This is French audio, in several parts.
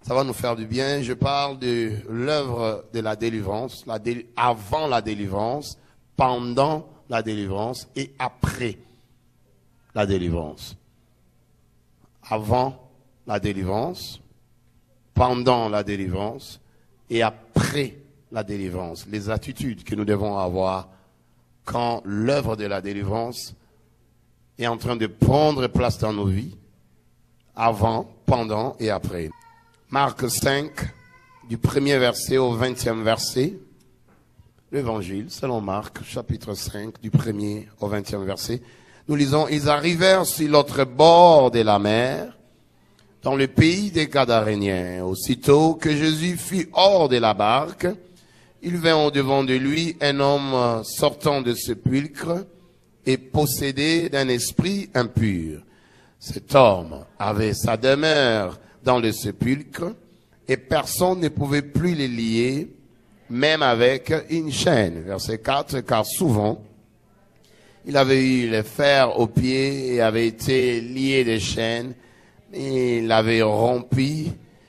Ça va nous faire du bien. Je parle de l'œuvre de la délivrance, avant la délivrance, pendant la délivrance et après la délivrance. Avant la délivrance, pendant la délivrance et après la délivrance. Les attitudes que nous devons avoir quand l'œuvre de la délivrance est en train de prendre place dans nos vies, avant, pendant et après. Marc 5, du 1er verset au 20e verset, l'évangile selon Marc, chapitre 5, du 1er au 20e verset. Nous lisons, ils arrivèrent sur l'autre bord de la mer, dans le pays des Gadaréniens. Aussitôt que Jésus fut hors de la barque, il vint au-devant de lui un homme sortant de sépulcre et possédé d'un esprit impur. Cet homme avait sa demeure dans le sépulcre et personne ne pouvait plus les lier, même avec une chaîne. Verset 4, car souvent, il avait eu les fers aux pieds et avait été lié des chaînes. Il avait rompu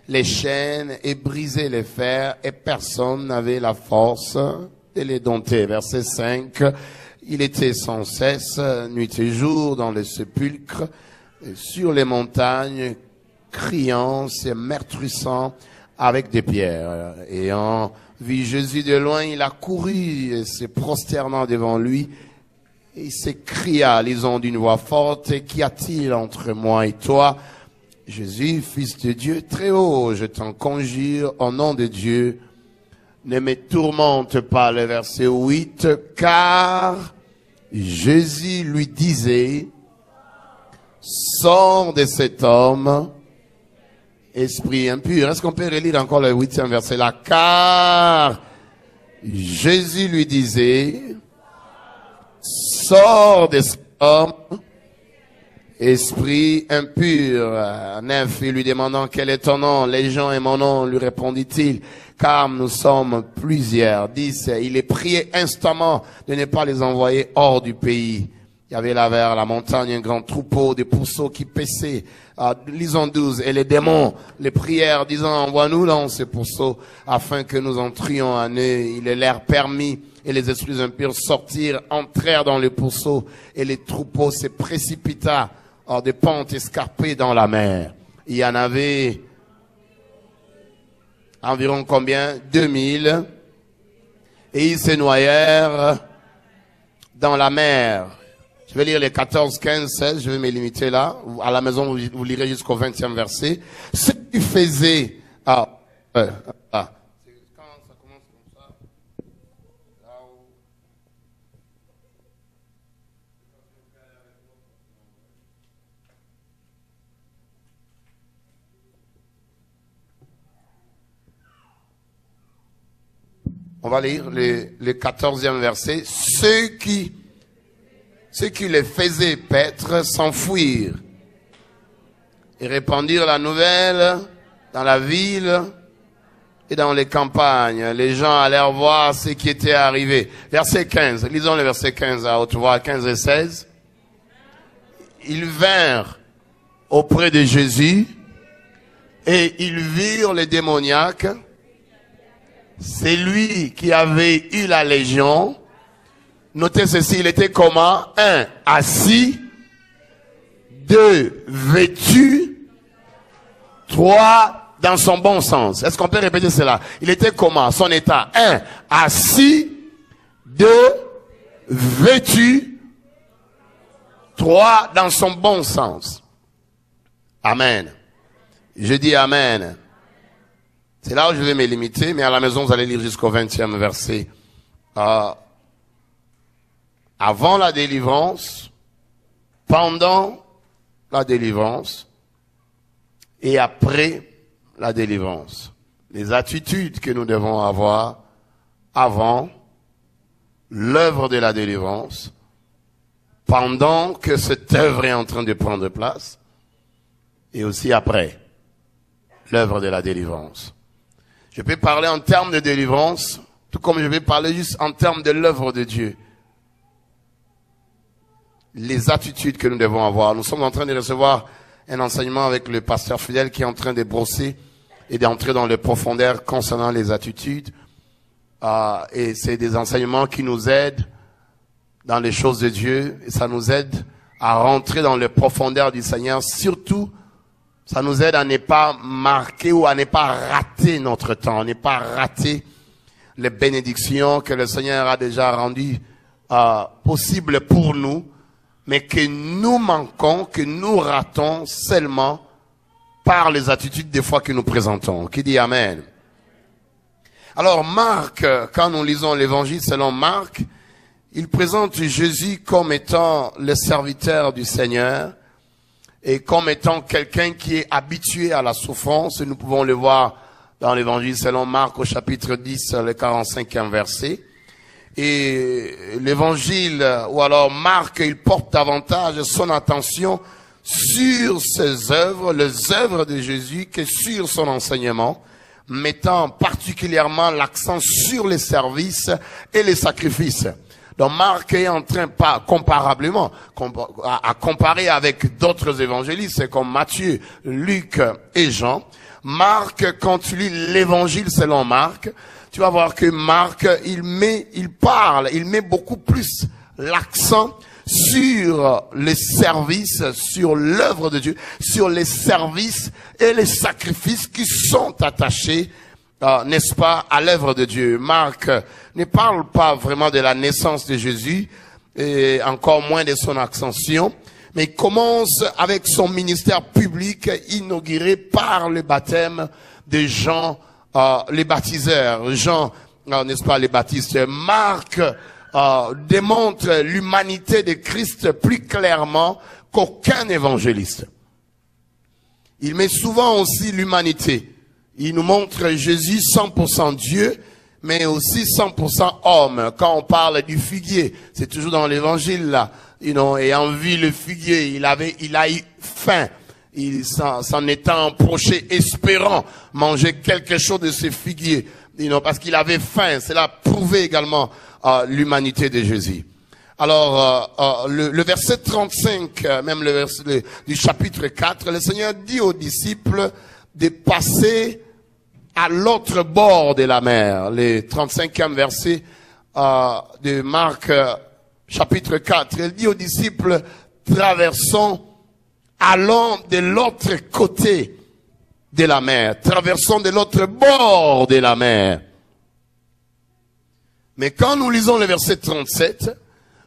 les chaînes et brisé les fers et personne n'avait la force de les dompter. Verset 5, il était sans cesse, nuit et jour, dans le sépulcre, sur les montagnes, criant, se meurtrissant avec des pierres. Ayant vu Jésus de loin, il a couru et se prosternant devant lui. Il s'écria, lisant d'une voix forte, qu'y a-t-il entre moi et toi, Jésus, fils de Dieu très haut, je t'en conjure au nom de Dieu, ne me tourmente pas. Le verset 8, car Jésus lui disait, sors de cet homme, esprit impur. Est-ce qu'on peut relire encore le 8e verset là? Car Jésus lui disait, sors de cet homme, esprit impur. 9, il lui demandant quel est ton nom. Les gens et mon nom, lui répondit-il, car nous sommes plusieurs. 10, il est prié instamment de ne pas les envoyer hors du pays. Il y avait là vers la montagne un grand troupeau de pourceaux qui paissaient. Lisons 12, et les démons, les prières disant, envoie-nous dans ces pourceaux afin que nous entrions en eux. Il est l'air permis. Et les esprits impurs sortirent, entrèrent dans le pourceau et les troupeaux se précipita hors des pentes escarpées dans la mer. Il y en avait environ combien? 2000. Et ils se noyèrent dans la mer. Je vais lire les 14, 15, 16. Je vais me limiter là. À la maison, vous lirez jusqu'au 20e verset. Ce qui faisait... On va lire le 14e verset. Ceux qui les faisaient paître s'enfuirent et répandirent la nouvelle dans la ville et dans les campagnes. Les gens allèrent voir ce qui était arrivé. Verset 15. Lisons le verset 15 à haute voix, 15 et 16. Ils vinrent auprès de Jésus et ils virent les démoniaques. C'est lui qui avait eu la légion. Notez ceci, il était comment? 1, assis. 2, vêtu. 3, dans son bon sens. Est-ce qu'on peut répéter cela? Il était comment? Son état. 1, assis. 2, vêtu. 3, dans son bon sens. Amen. Je dis amen. C'est là où je vais me limiter, mais à la maison, vous allez lire jusqu'au 20e verset. Avant la délivrance, pendant la délivrance et après la délivrance. Les attitudes que nous devons avoir avant l'œuvre de la délivrance, pendant que cette œuvre est en train de prendre place et aussi après l'œuvre de la délivrance. Je peux parler en termes de délivrance, tout comme je vais parler juste en termes de l'œuvre de Dieu. Les attitudes que nous devons avoir. Nous sommes en train de recevoir un enseignement avec le pasteur Fidèle qui est en train de brosser et d'entrer dans les profondeurs concernant les attitudes. Et c'est des enseignements qui nous aident dans les choses de Dieu. Et ça nous aide à rentrer dans les profondeurs du Seigneur. Surtout, ça nous aide à ne pas marquer ou à ne pas rater notre temps, à ne pas rater les bénédictions que le Seigneur a déjà rendues possibles pour nous, mais que nous manquons, que nous ratons seulement par les attitudes des fois que nous présentons. Qui dit Amen? Alors Marc, quand nous lisons l'évangile selon Marc, il présente Jésus comme étant le serviteur du Seigneur et comme étant quelqu'un qui est habitué à la souffrance. Nous pouvons le voir dans l'évangile selon Marc au chapitre 10, le 45e verset. Et l'évangile, ou alors Marc, il porte davantage son attention sur ses œuvres, les œuvres de Jésus, que sur son enseignement, mettant particulièrement l'accent sur les services et les sacrifices. Donc Marc est en train, pas comparablement, à comparer avec d'autres évangélistes comme Matthieu, Luc et Jean. Marc, quand tu lis l'évangile selon Marc, tu vas voir que Marc, il met beaucoup plus l'accent sur les services, sur l'œuvre de Dieu, sur les services et les sacrifices qui sont attachés, n'est-ce pas, à l'œuvre de Dieu. Marc ne parle pas vraiment de la naissance de Jésus, et encore moins de son ascension, mais il commence avec son ministère public inauguré par le baptême de Jean, les baptiseurs. Jean, n'est-ce pas, les baptiseurs. Marc démontre l'humanité de Christ plus clairement qu'aucun évangéliste. Il met souvent aussi l'humanité. Il nous montre Jésus 100% Dieu, mais aussi 100% homme. Quand on parle du figuier, c'est toujours dans l'évangile là, ayant vu le figuier, il a eu faim. Il s'en était approché, espérant manger quelque chose de ce figuier, parce qu'il avait faim. Cela prouvait également l'humanité de Jésus. Alors, le verset 35, même le verset du chapitre 4, le Seigneur dit aux disciples de passer à l'autre bord de la mer. Le 35e verset de Marc, chapitre 4, il dit aux disciples, allons de l'autre côté de la mer, traversons de l'autre bord de la mer. Mais quand nous lisons le verset 37,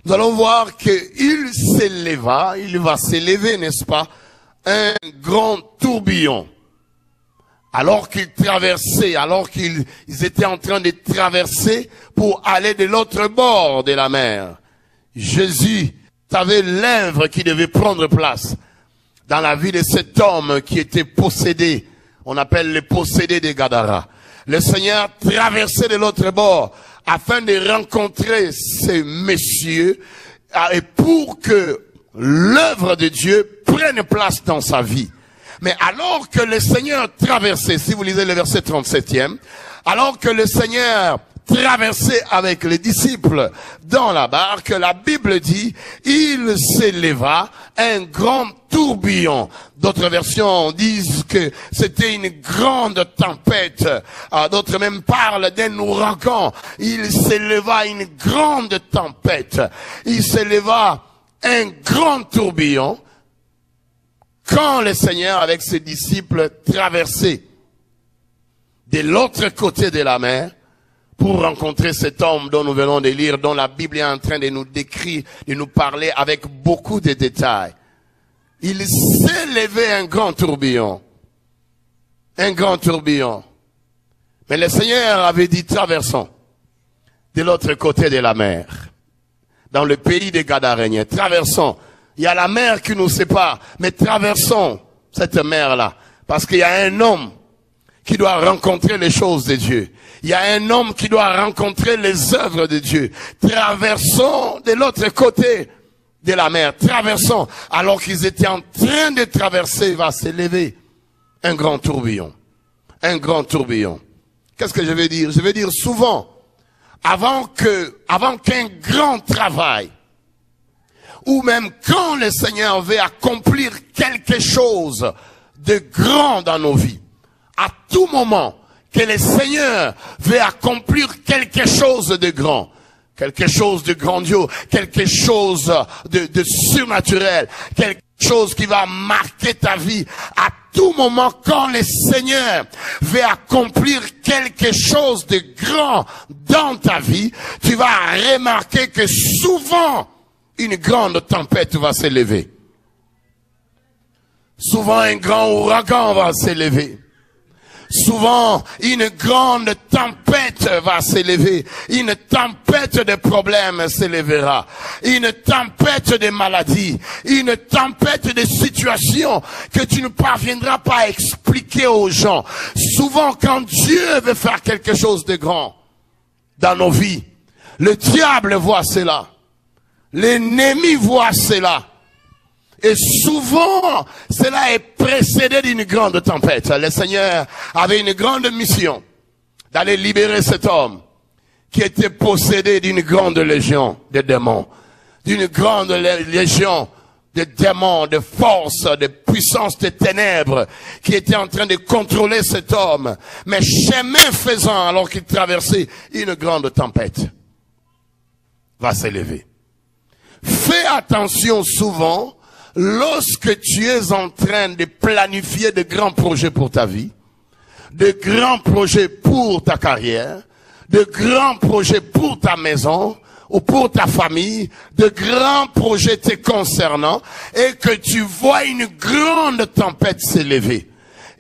nous allons voir qu'il s'éleva, il va s'élever, n'est-ce pas, un grand tourbillon. Alors qu'ils traversaient, alors qu'ils étaient en train de traverser pour aller de l'autre bord de la mer, Jésus avait l'œuvre qui devait prendre place dans la vie de cet homme qui était possédé. On appelle le possédé de Gadara. Le Seigneur traversait de l'autre bord afin de rencontrer ces messieurs et pour que l'œuvre de Dieu prenne place dans sa vie. Mais alors que le Seigneur traversait, si vous lisez le verset 37e, alors que le Seigneur traversait avec les disciples dans la barque, la Bible dit, il s'éleva un grand tourbillon. D'autres versions disent que c'était une grande tempête. D'autres même parlent d'un ouragan. Il s'éleva une grande tempête. Il s'éleva un grand tourbillon quand le Seigneur avec ses disciples traversait de l'autre côté de la mer pour rencontrer cet homme dont nous venons de lire, dont la Bible est en train de nous décrire, de nous parler avec beaucoup de détails. Il s'est levé un grand tourbillon. Un grand tourbillon. Mais le Seigneur avait dit, traversons de l'autre côté de la mer, dans le pays des Gadaréniens. Traversons. Il y a la mer qui nous sépare, mais traversons cette mer-là. Parce qu'il y a un homme qui doit rencontrer les choses de Dieu. Il y a un homme qui doit rencontrer les œuvres de Dieu. Traversons de l'autre côté de la mer. Traversons. Alors qu'ils étaient en train de traverser, il va s'élever un grand tourbillon. Un grand tourbillon. Qu'est-ce que je veux dire? Je veux dire souvent, avant qu'un grand travail, ou même quand le Seigneur veut accomplir quelque chose de grand dans nos vies, à tout tout moment que le Seigneur veut accomplir quelque chose de grand, quelque chose de grandiose, quelque chose de surnaturel, quelque chose qui va marquer ta vie. À tout moment, quand le Seigneur veut accomplir quelque chose de grand dans ta vie, tu vas remarquer que souvent, une grande tempête va s'élever. Souvent, un grand ouragan va s'élever. Souvent, une grande tempête va s'élever. Une tempête de problèmes s'élèvera. Une tempête de maladies. Une tempête de situations que tu ne parviendras pas à expliquer aux gens. Souvent, quand Dieu veut faire quelque chose de grand dans nos vies, le diable voit cela. L'ennemi voit cela. Et souvent, cela est précédé d'une grande tempête. Le Seigneur avait une grande mission d'aller libérer cet homme qui était possédé d'une grande légion de démons, d'une grande légion de démons, de forces, de puissances de ténèbres qui était en train de contrôler cet homme. Mais chemin faisant, alors qu'il traversait, une grande tempête va s'élever. Fais attention souvent. Lorsque tu es en train de planifier de grands projets pour ta vie, de grands projets pour ta carrière, de grands projets pour ta maison ou pour ta famille, de grands projets te concernant, et que tu vois une grande tempête s'élever,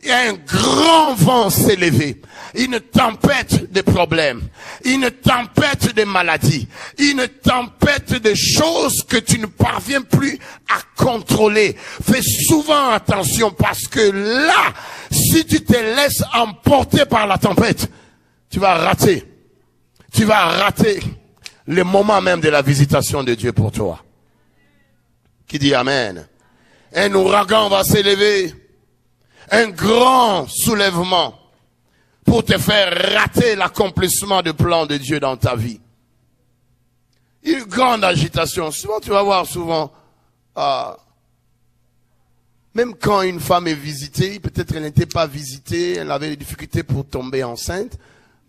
et un grand vent s'élever, une tempête de problèmes, une tempête de maladies, une tempête de choses que tu ne parviens plus à contrôler. Fais souvent attention, parce que là, si tu te laisses emporter par la tempête, tu vas rater. Tu vas rater le moment même de la visitation de Dieu pour toi. Qui dit Amen? Un ouragan va s'élever, un grand soulèvement pour te faire rater l'accomplissement du plan de Dieu dans ta vie. Une grande agitation. Souvent, tu vas voir souvent, même quand une femme est visitée, peut-être elle n'était pas visitée, elle avait des difficultés pour tomber enceinte,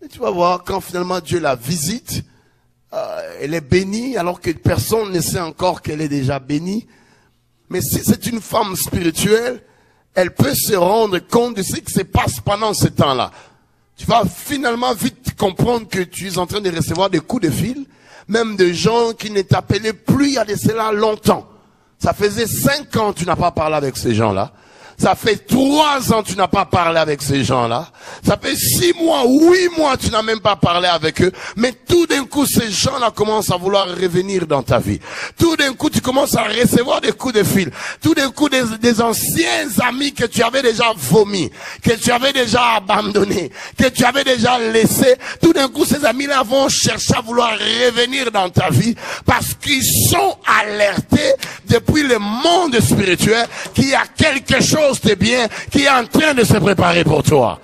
mais tu vas voir, quand finalement Dieu la visite, elle est bénie, alors que personne ne sait encore qu'elle est déjà bénie. Mais si c'est une femme spirituelle, elle peut se rendre compte de ce qui se passe pendant ce temps-là. Tu vas finalement vite comprendre que tu es en train de recevoir des coups de fil, même de gens qui ne t'appelaient plus il y a de cela longtemps. Ça faisait 5 ans que tu n'as pas parlé avec ces gens-là. Ça fait 3 ans que tu n'as pas parlé avec ces gens-là. Ça fait 6 mois, 8 mois que tu n'as même pas parlé avec eux. Mais tout d'un coup, ces gens-là commencent à vouloir revenir dans ta vie. Tout d'un coup, tu commences à recevoir des coups de fil. Tout d'un coup, des anciens amis que tu avais déjà vomis, que tu avais déjà abandonnés, que tu avais déjà laissés. Tout d'un coup, ces amis-là vont chercher à vouloir revenir dans ta vie parce qu'ils sont alertés depuis le monde spirituel qu'il y a quelque chose de bien qui est en train de se préparer pour toi.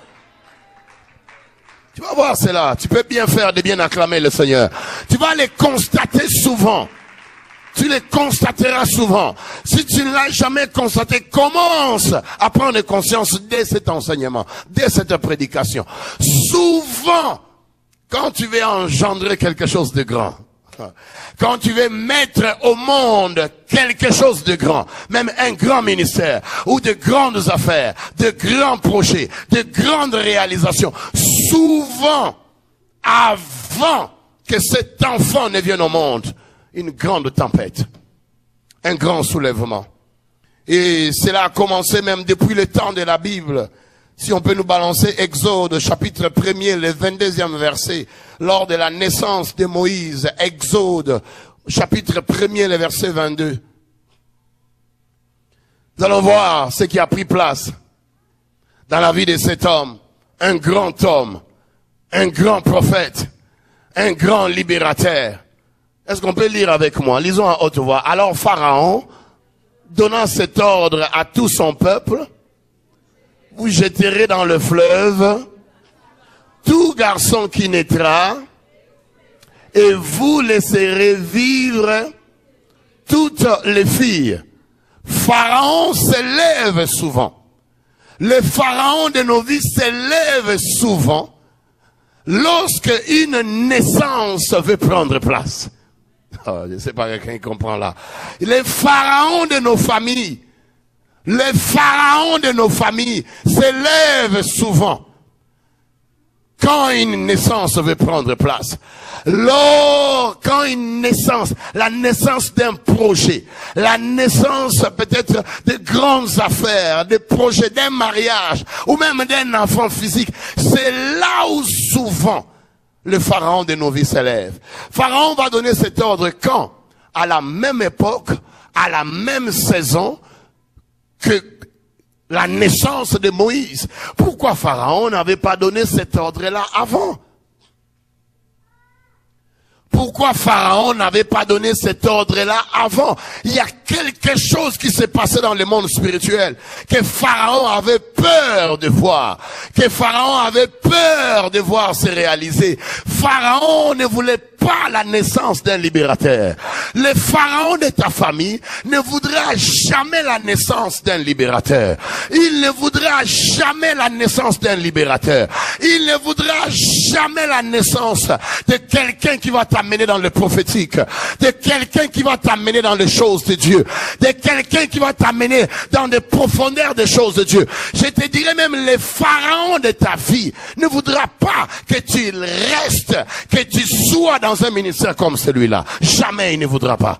Tu vas voir cela. Tu peux bien faire de bien acclamer le Seigneur. Tu vas les constater souvent. Tu les constateras souvent. Si tu ne l'as jamais constaté, commence à prendre conscience dès cet enseignement, dès cette prédication. Souvent, quand tu veux engendrer quelque chose de grand, quand tu veux mettre au monde quelque chose de grand, même un grand ministère, ou de grandes affaires, de grands projets, de grandes réalisations, souvent, avant que cet enfant ne vienne au monde, une grande tempête, un grand soulèvement. Et cela a commencé même depuis le temps de la Bible. Si on peut nous balancer Exode, chapitre 1er, le 22e verset, lors de la naissance de Moïse. Exode, chapitre 1er, le verset 22. Nous allons voir ce qui a pris place dans la vie de cet homme. Un grand prophète, un grand libérateur. Est-ce qu'on peut lire avec moi? Lisons à haute voix. Alors Pharaon, donnant cet ordre à tout son peuple, vous jetterez dans le fleuve tout garçon qui naîtra et vous laisserez vivre toutes les filles. Pharaon s'élève souvent. Le pharaon de nos vies s'élève souvent lorsque une naissance veut prendre place. Oh, je ne sais pas quelqu'un comprend là. Les pharaons de nos familles, les pharaons de nos familles s'élèvent souvent quand une naissance veut prendre place. Quand une naissance, la naissance d'un projet, la naissance peut-être de grandes affaires, des projets, d'un mariage, ou même d'un enfant physique, c'est là où souvent le pharaon de nos vies s'élève. Pharaon va donner cet ordre quand? À la même époque, à la même saison que la naissance de Moïse. Pourquoi Pharaon n'avait pas donné cet ordre-là avant? Pourquoi Pharaon n'avait pas donné cet ordre-là avant? Il y a quelque chose qui s'est passé dans le monde spirituel que Pharaon avait peur de voir, que Pharaon avait peur de voir se réaliser. Pharaon ne voulait pas la naissance d'un libérateur. Le pharaon de ta famille ne voudra jamais la naissance d'un libérateur. Il ne voudra jamais la naissance d'un libérateur. Il ne voudra jamais la naissance de quelqu'un qui va t'amener dans le prophétique, de quelqu'un qui va t'amener dans les choses de Dieu, de quelqu'un qui va t'amener dans des profondeurs des choses de Dieu. Je te dirais même, le pharaon de ta vie ne voudra pas que tu restes, que tu sois dans un ministère comme celui-là. Jamais il ne voudra pas.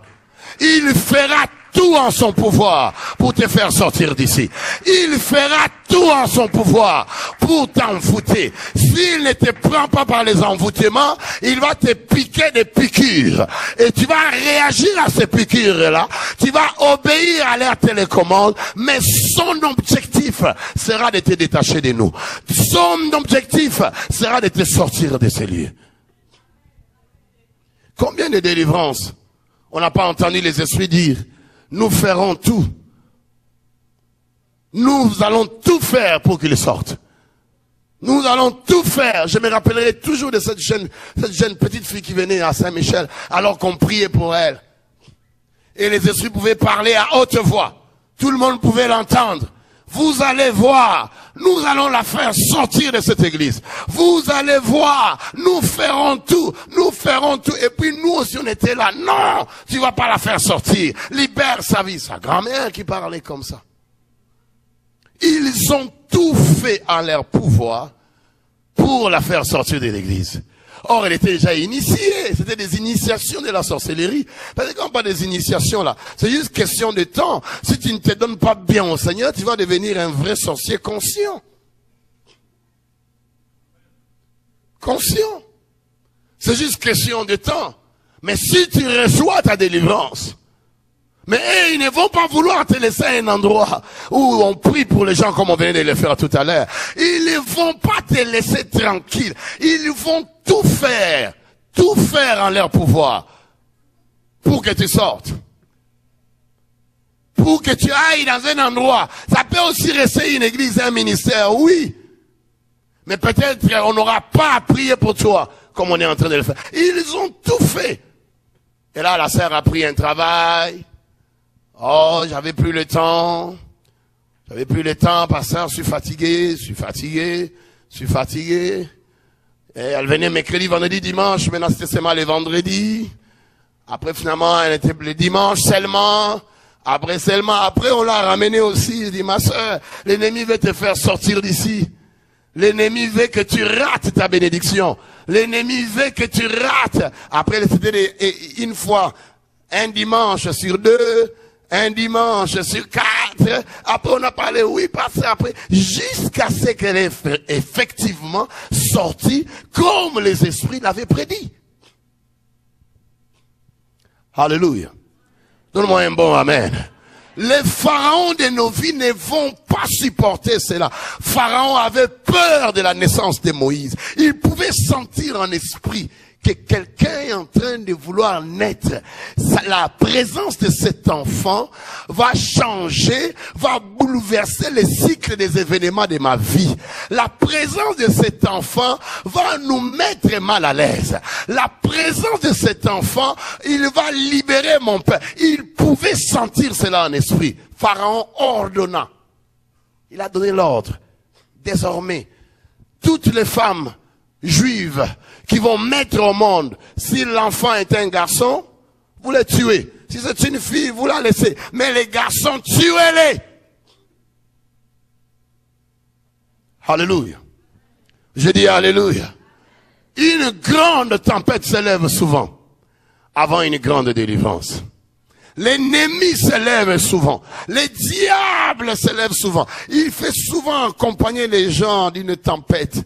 Il fera tout en son pouvoir pour te faire sortir d'ici. Il fera tout en son pouvoir pour t'envoûter. S'il ne te prend pas par les envoûtements, il va te piquer des piqûres. Et tu vas réagir à ces piqûres-là. Tu vas obéir à leur télécommande. Mais son objectif sera de te détacher de nous. Son objectif sera de te sortir de ces lieux. Combien de délivrances on n'a pas entendu les esprits dire, nous ferons tout. Nous allons tout faire pour qu'il sorte. Nous allons tout faire. Je me rappellerai toujours de cette jeune petite fille qui venait à Saint-Michel alors qu'on priait pour elle. Et les esprits pouvaient parler à haute voix. Tout le monde pouvait l'entendre. Vous allez voir, nous allons la faire sortir de cette église. Vous allez voir, nous ferons tout. Et puis nous aussi on était là. Non, tu vas pas la faire sortir. Libère sa vie. Sa grand-mère qui parlait comme ça. Ils ont tout fait en leur pouvoir pour la faire sortir de l'église. Or, elle était déjà initiée. C'était des initiations de la sorcellerie. Parce que quand on parle des initiations là, c'est juste question de temps. Si tu ne te donnes pas bien au Seigneur, tu vas devenir un vrai sorcier conscient. Conscient. C'est juste question de temps. Mais si tu reçois ta délivrance, mais ils ne vont pas vouloir te laisser à un endroit où on prie pour les gens comme on venait de le faire tout à l'heure. Ils ne vont pas te laisser tranquille. Ils vont tout faire en leur pouvoir pour que tu sortes. Pour que tu ailles dans un endroit. Ça peut aussi rester une église, un ministère, oui. Mais peut-être on n'aura pas à prier pour toi comme on est en train de le faire. Ils ont tout fait. Et là, la sœur a pris un travail. Oh, j'avais plus le temps, pasteur, je suis fatigué. Et elle venait mercredi, vendredi, dimanche, maintenant c'était seulement les vendredis. Après, finalement, elle était le dimanche seulement. Après, on l'a ramenée aussi. Il dit, ma soeur, l'ennemi veut te faire sortir d'ici. L'ennemi veut que tu rates ta bénédiction. L'ennemi veut que tu rates. Après, c'était une fois, un dimanche sur 2, un dimanche sur 4. Après, on a parlé, oui, passé après, jusqu'à ce qu'elle ait effectivement sorti comme les esprits l'avaient prédit. Alléluia. Donne-moi un bon amen. Les pharaons de nos vies ne vont pas supporter cela. Pharaon avait peur de la naissance de Moïse. Il pouvait sentir en esprit que quelqu'un est en train de vouloir naître. La présence de cet enfant va changer, va bouleverser le cycle des événements de ma vie. La présence de cet enfant va nous mettre mal à l'aise. La présence de cet enfant, il va libérer mon père. Il pouvait sentir cela en esprit. Pharaon ordonna. Il a donné l'ordre. Désormais, toutes les femmes juives qui vont mettre au monde, si l'enfant est un garçon, vous les tuez. Si c'est une fille, vous la laissez. Mais les garçons, tuez-les. Alléluia. Je dis alléluia. Une grande tempête s'élève souvent avant une grande délivrance. L'ennemi s'élève souvent. Les diables s'élèvent souvent. Il fait souvent accompagner les gens d'une tempête.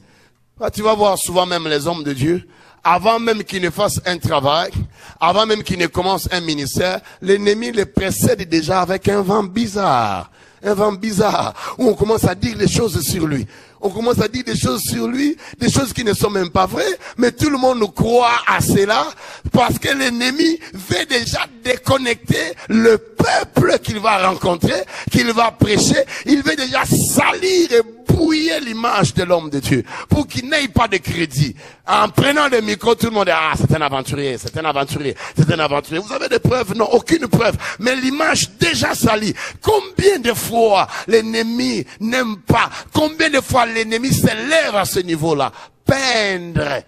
Tu vas voir souvent même les hommes de Dieu, avant même qu'ils ne fassent un travail, avant même qu'ils ne commencent un ministère, l'ennemi les précède déjà avec un vent bizarre. Un vent bizarre, où on commence à dire des choses sur lui. On commence à dire des choses sur lui, des choses qui ne sont même pas vraies, mais tout le monde croit à cela, parce que l'ennemi veut déjà déconnecter le peuple qu'il va rencontrer, qu'il va prêcher. Il veut déjà salir et brouiller l'image de l'homme de Dieu, pour qu'il n'ait pas de crédit. En prenant le micro, tout le monde dit, ah, c'est un aventurier, c'est un aventurier, c'est un aventurier. Vous avez des preuves? Non, aucune preuve. Mais l'image déjà salie. Combien de fois l'ennemi n'aime pas? Combien de fois l'ennemi s'élève à ce niveau-là? Peindre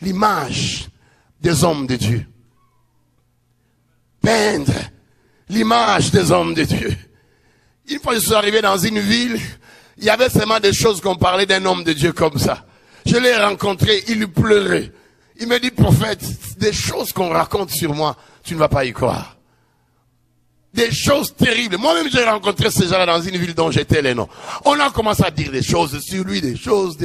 l'image des hommes de Dieu. Peindre l'image des hommes de Dieu. Une fois, je suis arrivé dans une ville, il y avait seulement des choses qu'on parlait d'un homme de Dieu comme ça. Je l'ai rencontré, il pleurait. Il me dit, prophète, des choses qu'on raconte sur moi, tu ne vas pas y croire. Des choses terribles. Moi-même, j'ai rencontré ces gens-là dans une ville dont j'étais les noms. On a commencé à dire des choses sur lui, des choses.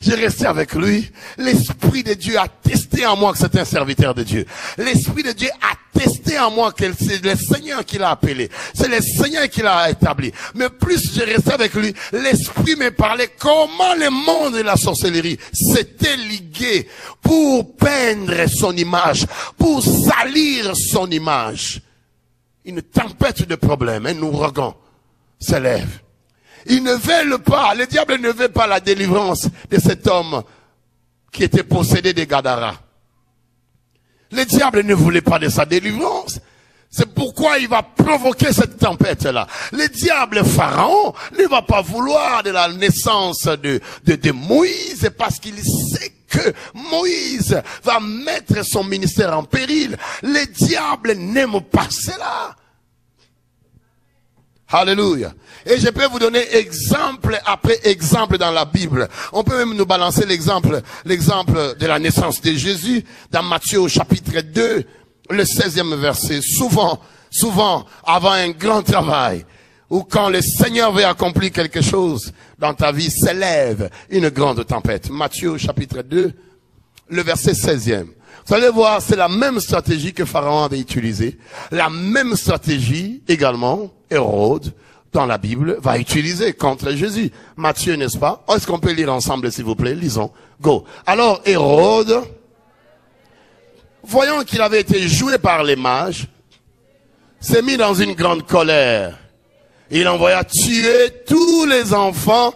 J'ai resté avec lui. L'Esprit de Dieu a testé en moi que c'est un serviteur de Dieu. L'Esprit de Dieu a testé en moi que c'est le Seigneur qui l'a appelé. C'est le Seigneur qui l'a établi. Mais plus j'ai resté avec lui, l'Esprit me parlait comment le monde de la sorcellerie s'était ligué pour peindre son image, pour salir son image. Une tempête de problèmes, un ouragan s'élève. Ils ne veulent pas, le diable ne veut pas la délivrance de cet homme qui était possédé des Gadara. Le diable ne voulait pas de sa délivrance. C'est pourquoi il va provoquer cette tempête-là. Le diable Pharaon ne va pas vouloir de la naissance de Moïse parce qu'il sait que Moïse va mettre son ministère en péril. Le diable n'aime pas cela. Alléluia. Et je peux vous donner exemple après exemple dans la Bible. On peut même nous balancer l'exemple de la naissance de Jésus dans Matthieu au chapitre 2, le 16e verset. Souvent, avant un grand travail, ou quand le Seigneur veut accomplir quelque chose dans ta vie, s'élève une grande tempête. Matthieu chapitre 2, le verset 16e. Vous allez voir, c'est la même stratégie que Pharaon avait utilisée. La même stratégie également, Hérode, dans la Bible, va utiliser contre Jésus. Matthieu, n'est-ce pas? Est-ce qu'on peut lire ensemble, s'il vous plaît? Lisons. Go. Alors, Hérode, voyant qu'il avait été joué par les mages, s'est mis dans une grande colère. Il envoya tuer tous les enfants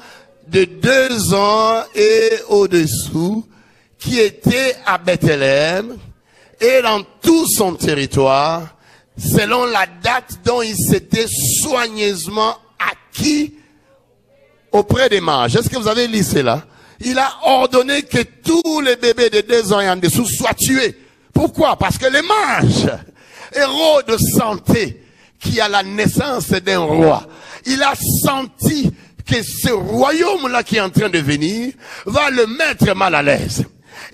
de 2 ans et au-dessous qui étaient à Bethléem et dans tout son territoire, selon la date dont il s'était soigneusement acquis auprès des mages. Est-ce que vous avez lu cela? Il a ordonné que tous les bébés de 2 ans et en dessous soient tués. Pourquoi? Parce que les mages, Hérode sentait qu'il y a la naissance d'un roi. Il a senti que ce royaume-là qui est en train de venir va le mettre mal à l'aise.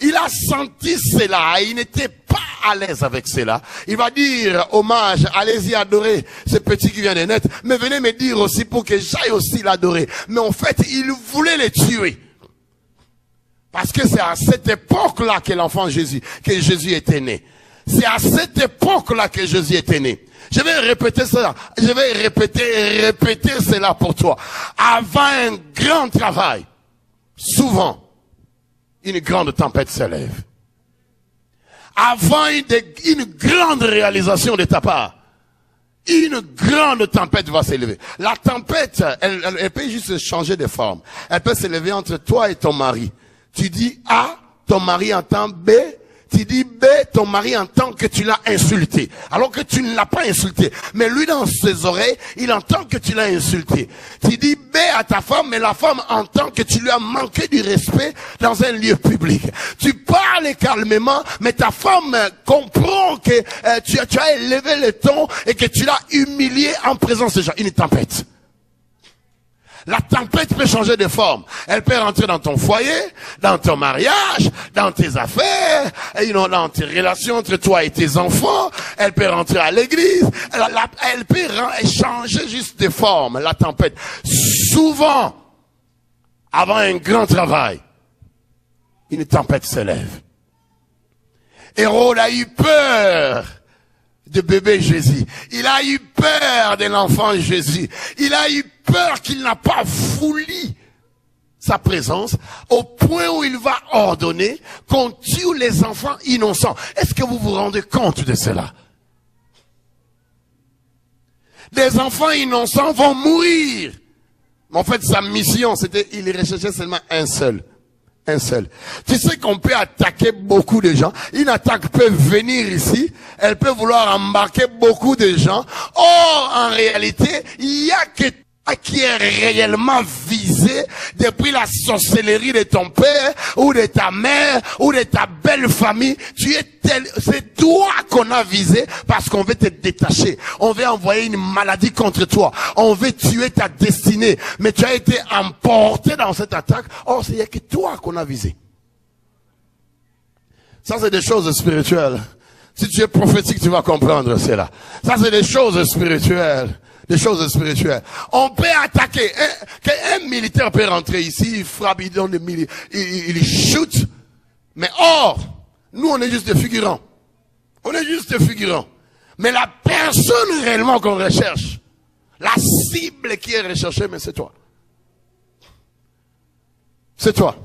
Il a senti cela, il n'était pas à l'aise avec cela. Il va dire aux mages, allez-y adorer ce petit qui vient de naître, mais venez me dire aussi pour que j'aille aussi l'adorer. Mais en fait, il voulait les tuer. Parce que c'est à cette époque-là que Jésus était né. C'est à cette époque-là que Jésus était né. Je vais répéter cela. Je vais répéter cela pour toi. Avant un grand travail, souvent, une grande tempête s'élève. Avant une grande réalisation de ta part, une grande tempête va s'élever. La tempête, elle peut juste changer de forme. Elle peut s'élever entre toi et ton mari. Tu dis A, ton mari entend B, tu dis B, ton mari entend que tu l'as insulté, alors que tu ne l'as pas insulté. Mais lui, dans ses oreilles, il entend que tu l'as insulté. Tu dis B à ta femme, mais la femme entend que tu lui as manqué du respect dans un lieu public. Tu parles calmement, mais ta femme comprend que tu as élevé le ton et que tu l'as humilié en présence des gens. Une tempête. La tempête peut changer de forme. Elle peut rentrer dans ton foyer, dans ton mariage, dans tes affaires, dans tes relations entre toi et tes enfants. Elle peut rentrer à l'église. Elle peut changer juste de forme, la tempête. Souvent, avant un grand travail, une tempête se lève. Hérode a eu peur de bébé Jésus. Il a eu peur de l'enfant Jésus. Il a eu peur qu'il n'a pas voulu sa présence au point où il va ordonner qu'on tue les enfants innocents. Est-ce que vous vous rendez compte de cela? Des enfants innocents vont mourir. Mais en fait, sa mission, c'était, il recherchait seulement un seul. Un seul. Tu sais qu'on peut attaquer beaucoup de gens. Une attaque peut venir ici. Elle peut vouloir embarquer beaucoup de gens. Or, en réalité, il y a que toi qui est réellement visé depuis la sorcellerie de ton père ou de ta mère ou de ta belle famille. C'est toi qu'on a visé parce qu'on veut te détacher. On veut envoyer une maladie contre toi. On veut tuer ta destinée. Mais tu as été emporté dans cette attaque. Or, il n'y a que toi qu'on a visé. Ça, c'est des choses spirituelles. Si tu es prophétique, tu vas comprendre cela. Ça, c'est des choses spirituelles. Des choses spirituelles. On peut attaquer. Un militaire peut rentrer ici, il frappe, il shoot. Mais or, nous, on est juste des figurants. On est juste des figurants. Mais la personne réellement qu'on recherche, la cible qui est recherchée, mais c'est toi. C'est toi.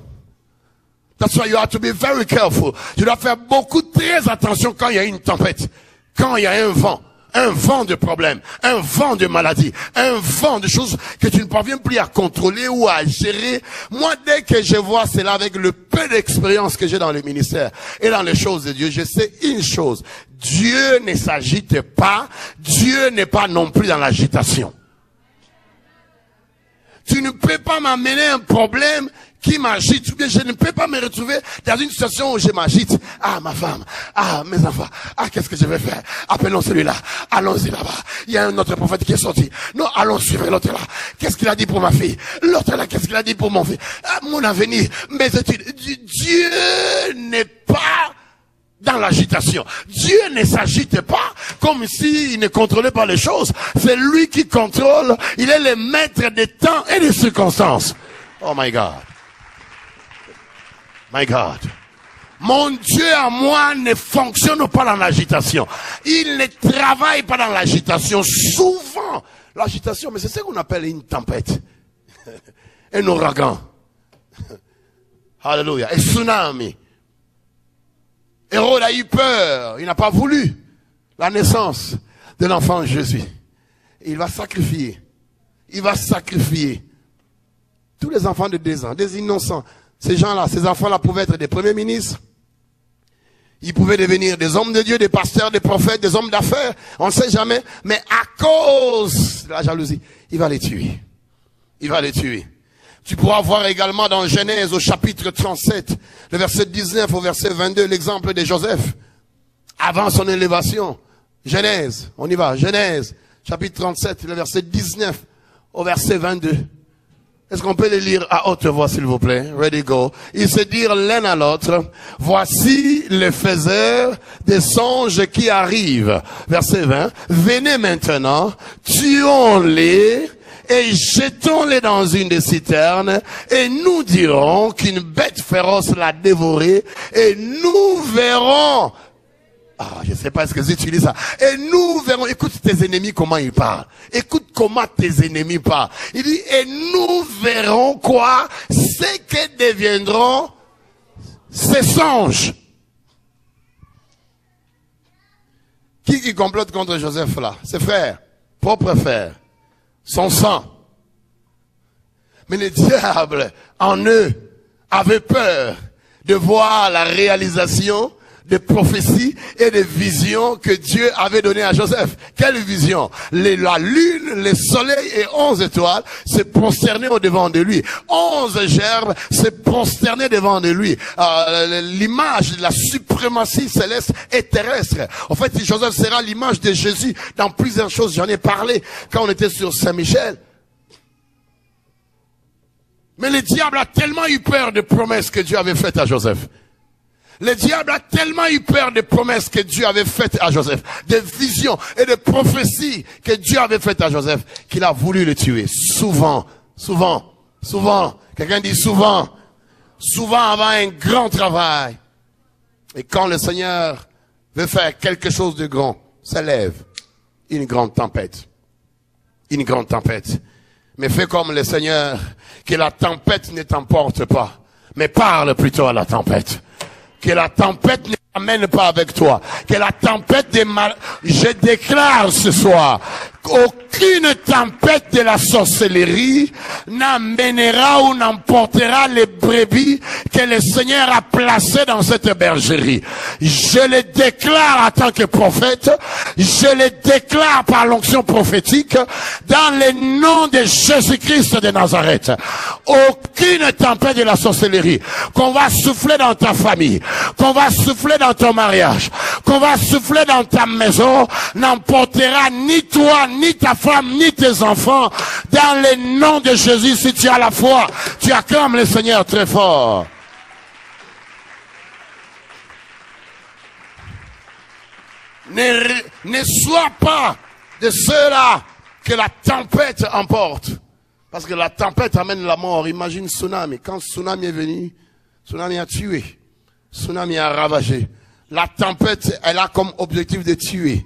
That's why you have to be very careful. Tu dois faire très attention quand il y a une tempête, quand il y a un vent de problèmes, un vent de maladies, un vent de choses que tu ne parviens plus à contrôler ou à gérer. Moi, dès que je vois cela avec le peu d'expérience que j'ai dans le ministère et dans les choses de Dieu, je sais une chose. Dieu ne s'agite pas. Dieu n'est pas non plus dans l'agitation. Tu ne peux pas m'amener un problème qui m'agite, ou bien je ne peux pas me retrouver dans une situation où je m'agite. Ah, ma femme, ah, mes enfants, ah, qu'est-ce que je vais faire? Appelons celui-là, allons-y là-bas. Il y a un autre prophète qui est sorti. Non, allons suivre l'autre là. Qu'est-ce qu'il a dit pour ma fille? L'autre là, qu'est-ce qu'il a dit pour mon fils? Ah, mon avenir, mes études. Dieu n'est pas dans l'agitation. Dieu ne s'agite pas comme s'il ne contrôlait pas les choses. C'est lui qui contrôle. Il est le maître des temps et des circonstances. Oh my God. My God. Mon Dieu à moi ne fonctionne pas dans l'agitation. Il ne travaille pas dans l'agitation. Souvent, l'agitation, mais c'est ce qu'on appelle une tempête. Un ouragan. Alléluia. Un tsunami. Hérode a eu peur. Il n'a pas voulu la naissance de l'enfant Jésus. Il va sacrifier. Il va sacrifier tous les enfants de 2 ans, des innocents. Ces gens-là, ces enfants-là pouvaient être des premiers ministres. Ils pouvaient devenir des hommes de Dieu, des pasteurs, des prophètes, des hommes d'affaires. On ne sait jamais. Mais à cause de la jalousie, il va les tuer. Il va les tuer. Tu pourras voir également dans Genèse au chapitre 37, le verset 19 au verset 22, l'exemple de Joseph. Avant son élévation. Genèse, on y va. Genèse, chapitre 37, le verset 19 au verset 22. Est-ce qu'on peut les lire à haute voix, s'il vous plaît? Ready, go. Ils se dirent l'un à l'autre, voici les faiseurs des songes qui arrivent. Verset 20. Venez maintenant, tuons-les et jetons-les dans une des citernes et nous dirons qu'une bête féroce l'a dévoré et nous verrons. Ah, je ne sais pas ce que j'utilise ça. Et nous verrons, écoute tes ennemis comment ils parlent. Écoute comment tes ennemis parlent. Il dit, et nous verrons quoi? Ce que deviendront ces songes. Qui complote contre Joseph là? Ses frères, propres frères, son sang. Mais le diable, en eux, avait peur de voir la réalisation de prophéties et de visions que Dieu avait données à Joseph. Quelle vision? La lune, le soleil et 11 étoiles se prosternaient au devant de lui. 11 gerbes se prosternaient devant de lui. L'image de la suprématie céleste et terrestre. En fait, Joseph sera l'image de Jésus dans plusieurs choses. J'en ai parlé quand on était sur Saint-Michel. Mais le diable a tellement eu peur des promesses que Dieu avait faites à Joseph. Le diable a tellement eu peur des promesses que Dieu avait faites à Joseph, des visions et des prophéties que Dieu avait faites à Joseph, qu'il a voulu le tuer. Souvent, quelqu'un dit souvent avant un grand travail. Et quand le Seigneur veut faire quelque chose de grand, s'élève une grande tempête. Une grande tempête. Mais fais comme le Seigneur, que la tempête ne t'emporte pas, mais parle plutôt à la tempête. Que la tempête ne t'amène pas avec toi. Que la tempête des mal... Je déclare ce soir qu'aucune tempête de la sorcellerie n'amènera ou n'emportera les brebis que le Seigneur a placées dans cette bergerie. Je le déclare en tant que prophète. Je le déclare par l'onction prophétique dans le nom de Jésus-Christ de Nazareth. Aucune tempête de la sorcellerie qu'on va souffler dans ta famille, qu'on va souffler dans ton mariage, qu'on va souffler dans ta maison, n'emportera ni toi, ni ta femme, ni tes enfants, dans le nom de Jésus. Si tu as la foi, tu acclames le Seigneur très fort. Ne sois pas de ceux-là que la tempête emporte. Parce que la tempête amène la mort. Imagine tsunami. Quand tsunami est venu, tsunami a tué. Tsunami a ravagé. La tempête, elle a comme objectif de tuer,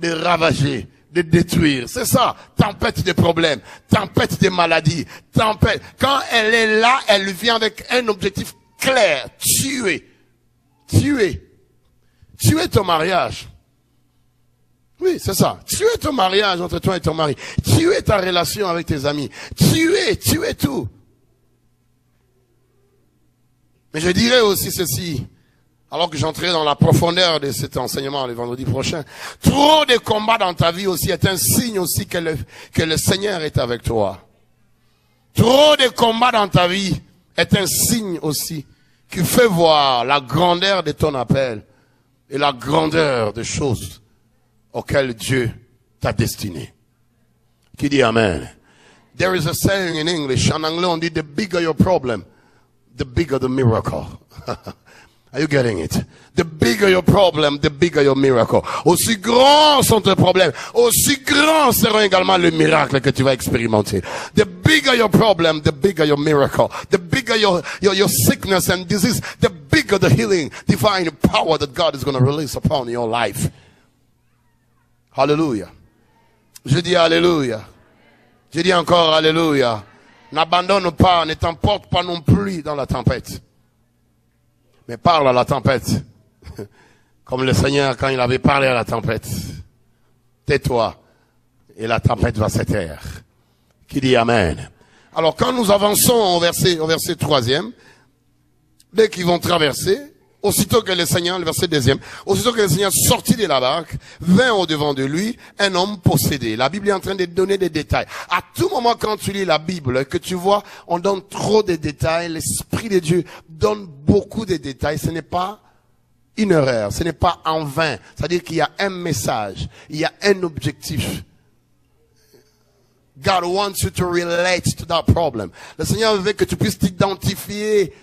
de ravager, de détruire. C'est ça. Tempête de problèmes, tempête de maladies, tempête. Quand elle est là, elle vient avec un objectif clair. Tuer. Tuer. Tuer ton mariage. Oui, c'est ça. Tuer ton mariage entre toi et ton mari. Tuer ta relation avec tes amis. Tuer tout. Mais je dirais aussi ceci, alors que j'entrerai dans la profondeur de cet enseignement le vendredi prochain. Trop de combats dans ta vie aussi est un signe aussi que le Seigneur est avec toi. Trop de combats dans ta vie est un signe aussi qui fait voir la grandeur de ton appel et la grandeur des choses auxquelles Dieu t'a destiné. Qui dit Amen? There is a saying in English, en anglais on dit, the bigger your problem, the bigger the miracle. Are you getting it? The bigger your problem, the bigger your miracle. Aussi grands sont tes problèmes, aussi grands seront également les miracles que tu vas expérimenter. The bigger your problem, the bigger your miracle. The bigger your sickness and disease, the bigger the healing, divine power that God is going to release upon your life. Alléluia. Je dis Alléluia. Je dis encore Alléluia. N'abandonne pas, ne t'emporte pas non plus dans la tempête. Mais parle à la tempête. Comme le Seigneur quand il avait parlé à la tempête. Tais-toi et la tempête va se taire. Qui dit Amen. Alors quand nous avançons au verset 3e, dès qu'ils vont traverser, aussitôt que le Seigneur, le verset 2e, aussitôt que le Seigneur sortit de la barque, vint au devant de lui un homme possédé. La Bible est en train de donner des détails. À tout moment quand tu lis la Bible, que tu vois, on donne trop de détails. L'Esprit de Dieu donne beaucoup de détails. Ce n'est pas une erreur, ce n'est pas en vain. C'est-à-dire qu'il y a un message, il y a un objectif. God wants you to relate to that problem. Le Seigneur veut que tu puisses t'identifier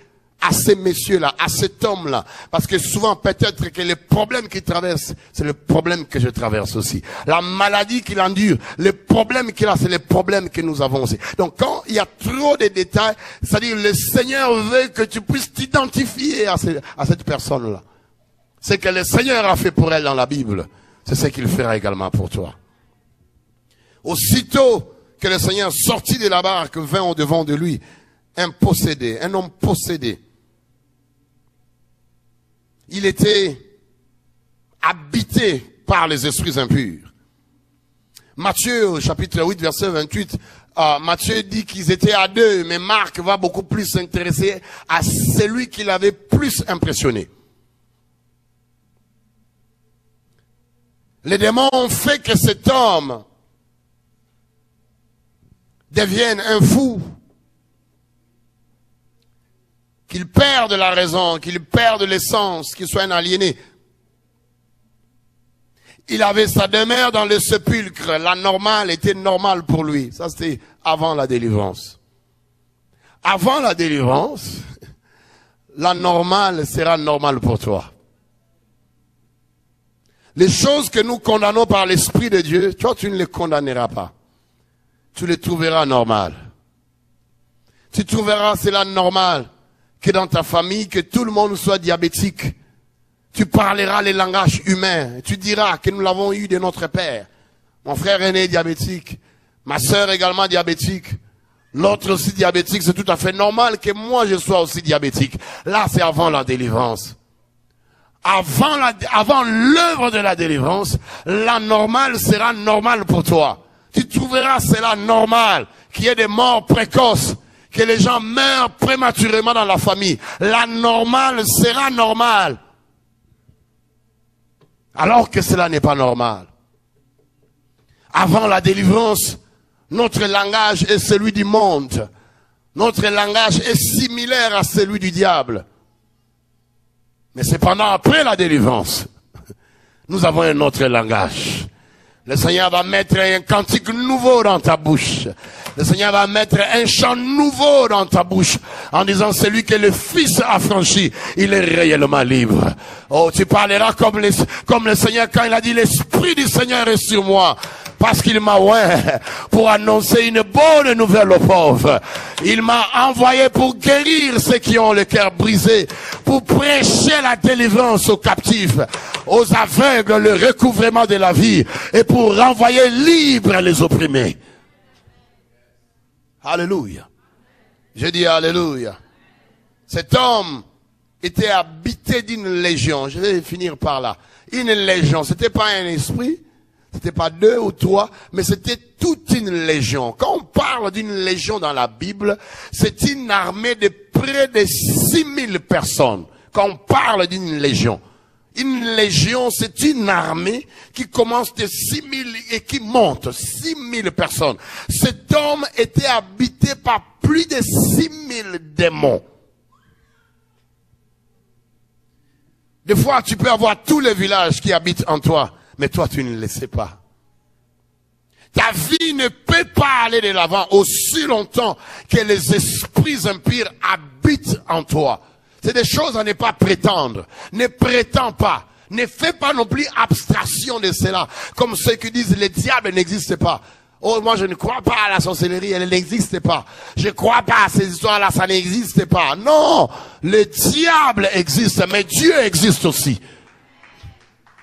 à ces messieurs-là, à cet homme-là. Parce que souvent, peut-être que les problèmes qu'il traverse, c'est le problème que je traverse aussi. La maladie qu'il endure, les problèmes qu'il a, c'est les problèmes que nous avons aussi. Donc, quand il y a trop de détails, c'est-à-dire le Seigneur veut que tu puisses t'identifier à cette personne-là. Ce que le Seigneur a fait pour elle dans la Bible, c'est ce qu'il fera également pour toi. Aussitôt que le Seigneur sortit de la barque, vint au devant de lui un possédé, un homme possédé. Il était habité par les esprits impurs. Matthieu, chapitre 8, verset 28, Matthieu dit qu'ils étaient à deux, mais Marc va beaucoup plus s'intéresser à celui qui l'avait plus impressionné. Les démons ont fait que cet homme devienne un fou, qu'il perde la raison, qu'il perde l'essence, qu'il soit un aliéné. Il avait sa demeure dans le sépulcre. La normale était normale pour lui. Ça, c'était avant la délivrance. Avant la délivrance, la normale sera normale pour toi. Les choses que nous condamnons par l'Esprit de Dieu, toi, tu ne les condamneras pas. Tu les trouveras normales. Tu trouveras cela normal que dans ta famille, que tout le monde soit diabétique. Tu parleras les langages humains. Tu diras que nous l'avons eu de notre père. Mon frère aîné est diabétique. Ma sœur également diabétique. L'autre aussi diabétique. C'est tout à fait normal que moi je sois aussi diabétique. Là, c'est avant la délivrance. Avant l'œuvre de la délivrance, la normale sera normale pour toi. Tu trouveras cela normal, qu'il y ait des morts précoces, que les gens meurent prématurément dans la famille. La normale sera normale. Alors que cela n'est pas normal. Avant la délivrance, notre langage est celui du monde. Notre langage est similaire à celui du diable. Mais cependant, après la délivrance, nous avons un autre langage. Le Seigneur va mettre un cantique nouveau dans ta bouche. Le Seigneur va mettre un chant nouveau dans ta bouche en disant celui que le Fils a franchi, il est réellement libre. Oh, tu parleras comme le Seigneur quand il a dit l'Esprit du Seigneur est sur moi. Parce qu'il m'a oint pour annoncer une bonne nouvelle aux pauvres. Il m'a envoyé pour guérir ceux qui ont le cœur brisé, pour prêcher la délivrance aux captifs, aux aveugles le recouvrement de la vie et pour renvoyer libres les opprimés. Alléluia. Je dis alléluia. Cet homme était habité d'une légion. Je vais finir par là. Une légion, c'était pas un esprit. C'était pas 2 ou 3, mais c'était toute une légion. Quand on parle d'une légion dans la Bible, c'est une armée de près de 6000 personnes. Quand on parle d'une légion. Une légion, c'est une armée qui commence de 6000 et qui monte. 6000 personnes. Cet homme était habité par plus de 6000 démons. Des fois, tu peux avoir tous les villages qui habitent en toi. Mais toi, tu ne le sais pas. Ta vie ne peut pas aller de l'avant aussi longtemps que les esprits impurs habitent en toi. C'est des choses à ne pas prétendre. Ne prétends pas. Ne fais pas non plus abstraction de cela. Comme ceux qui disent le diable n'existe pas. Oh, moi je ne crois pas à la sorcellerie, elle n'existe pas. Je ne crois pas à ces histoires-là, ça n'existe pas. Non, le diable existe, mais Dieu existe aussi.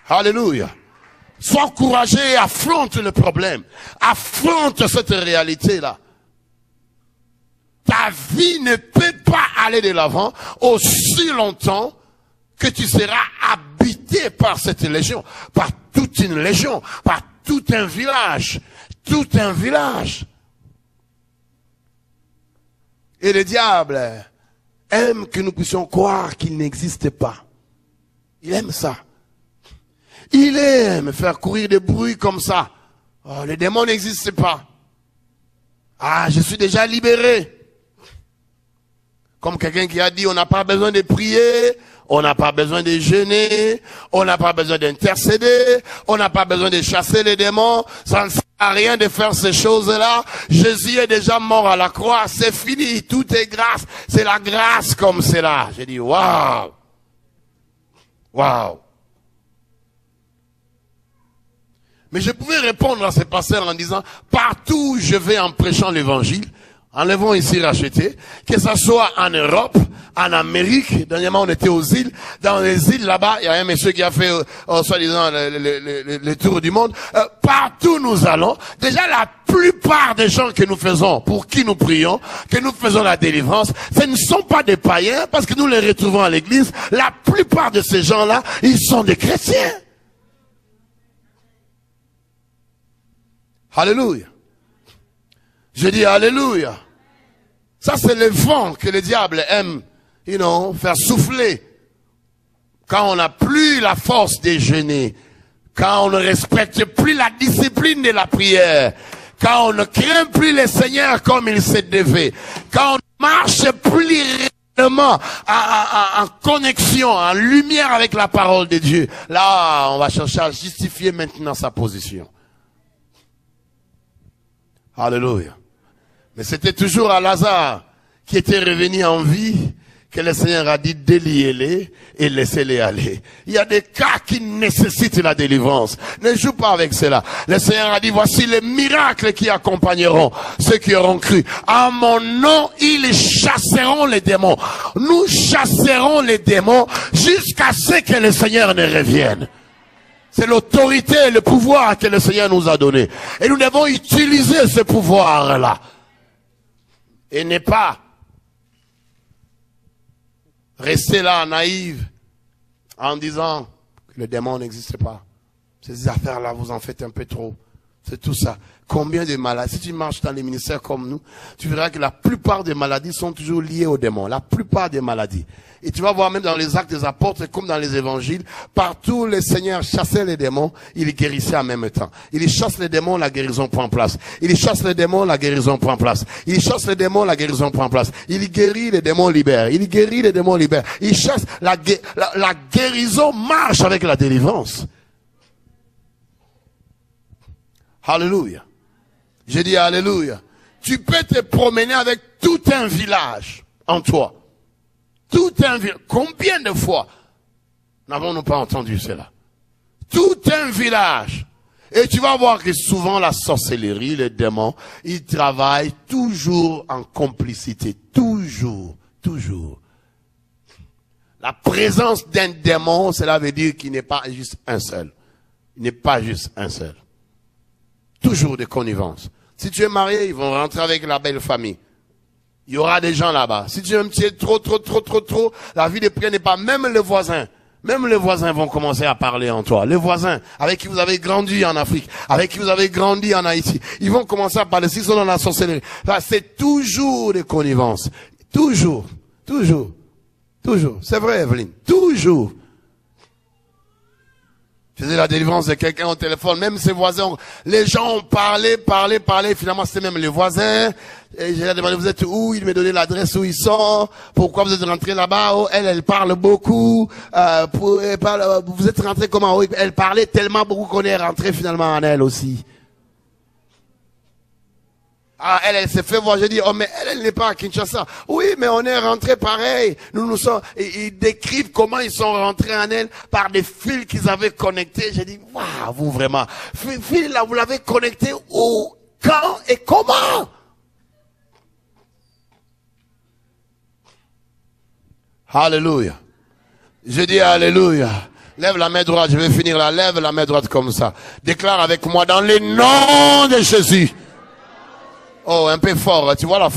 Alléluia. Sois courageux et affronte le problème. Affronte cette réalité-là. Ta vie ne peut pas aller de l'avant aussi longtemps que tu seras habité par cette légion. Par toute une légion. Par tout un village. Tout un village. Et le diable aime que nous puissions croire qu'il n'existe pas. Il aime ça. Il aime faire courir des bruits comme ça. Oh, les démons n'existent pas. Ah, je suis déjà libéré. Comme quelqu'un qui a dit, on n'a pas besoin de prier, on n'a pas besoin de jeûner, on n'a pas besoin d'intercéder, on n'a pas besoin de chasser les démons. Ça ne sert à rien de faire ces choses-là. Jésus est déjà mort à la croix, c'est fini, tout est grâce. C'est la grâce comme c'est là. J'ai dit, waouh. Waouh. Mais je pouvais répondre à ces pasteurs en disant, partout où je vais en prêchant l'évangile, en l'avant ici racheté, que ça soit en Europe, en Amérique, dernièrement on était aux îles, dans les îles là-bas, il y a un monsieur qui a fait, soi-disant, le tour du monde, partout où nous allons, déjà la plupart des gens que nous faisons, pour qui nous prions, que nous faisons la délivrance, ce ne sont pas des païens, parce que nous les retrouvons à l'église, la plupart de ces gens-là, ils sont des chrétiens. Alléluia. Je dis alléluia. Ça c'est le vent que le diable aime, faire souffler. Quand on n'a plus la force de jeûner, quand on ne respecte plus la discipline de la prière, quand on ne craint plus le Seigneur comme il se devait, quand on ne marche plus réellement en connexion, en lumière avec la parole de Dieu, là, on va chercher à justifier maintenant sa position. Alléluia. Mais c'était toujours à Lazare qui était revenu en vie que le Seigneur a dit déliez-les et laissez-les aller. Il y a des cas qui nécessitent la délivrance. Ne joue pas avec cela. Le Seigneur a dit voici les miracles qui accompagneront ceux qui auront cru. En mon nom, ils chasseront les démons. Nous chasserons les démons jusqu'à ce que le Seigneur ne revienne. C'est l'autorité et le pouvoir que le Seigneur nous a donné. Et nous devons utiliser ce pouvoir-là. Et ne pas rester là naïve en disant que le démon n'existe pas. Ces affaires-là, vous en faites un peu trop. C'est tout ça. Combien de maladies? Si tu marches dans les ministères comme nous, tu verras que la plupart des maladies sont toujours liées aux démons. La plupart des maladies. Et tu vas voir même dans les actes des apôtres, comme dans les évangiles, partout le Seigneur chassait les démons, il guérissait en même temps. Il chasse les démons, la guérison prend place. Il chasse les démons, la guérison prend place. Il chasse les démons, la guérison prend place. Il guérit, les démons libèrent. Il guérit, les démons libèrent. Il chasse, la guérison marche avec la délivrance. Alléluia. J'ai dit alléluia. Tu peux te promener avec tout un village en toi. Tout un village. Combien de fois n'avons-nous pas entendu cela? Tout un village. Et tu vas voir que souvent la sorcellerie, les démons, ils travaillent toujours en complicité. Toujours. Toujours. La présence d'un démon, cela veut dire qu'il n'est pas juste un seul. Il n'est pas juste un seul. Toujours des connivences. Si tu es marié, ils vont rentrer avec la belle famille. Il y aura des gens là-bas. Si tu es trop, la vie de prière n'est pas, même les voisins vont commencer à parler en toi. Les voisins avec qui vous avez grandi en Afrique, avec qui vous avez grandi en Haïti, ils vont commencer à parler. S'ils sont dans la sorcellerie, c'est toujours des connivences. Toujours. C'est vrai, Evelyne. Toujours. Je faisais la délivrance de quelqu'un au téléphone, même ses voisins, les gens ont parlé, finalement c'était même les voisins, et j'ai demandé vous êtes où, il m'a donné l'adresse où ils sont, pourquoi vous êtes rentré là-bas, oh, elle parle beaucoup, vous êtes rentré comment, oh, elle parlait tellement beaucoup qu'on est rentré finalement en elle aussi. Ah, elle s'est fait voir, j'ai dit, oh, mais elle n'est pas à Kinshasa. Oui, mais on est rentré pareil. Nous sommes, ils décrivent comment ils sont rentrés en elle par des fils qu'ils avaient connectés. J'ai dit, waouh, vous vraiment, fils là, vous l'avez connecté où, quand et comment? Alléluia. Je dis alléluia. Lève la main droite, je vais finir là. Lève la main droite comme ça. Déclare avec moi dans le nom de Jésus. Oh, un peu fort, tu vois la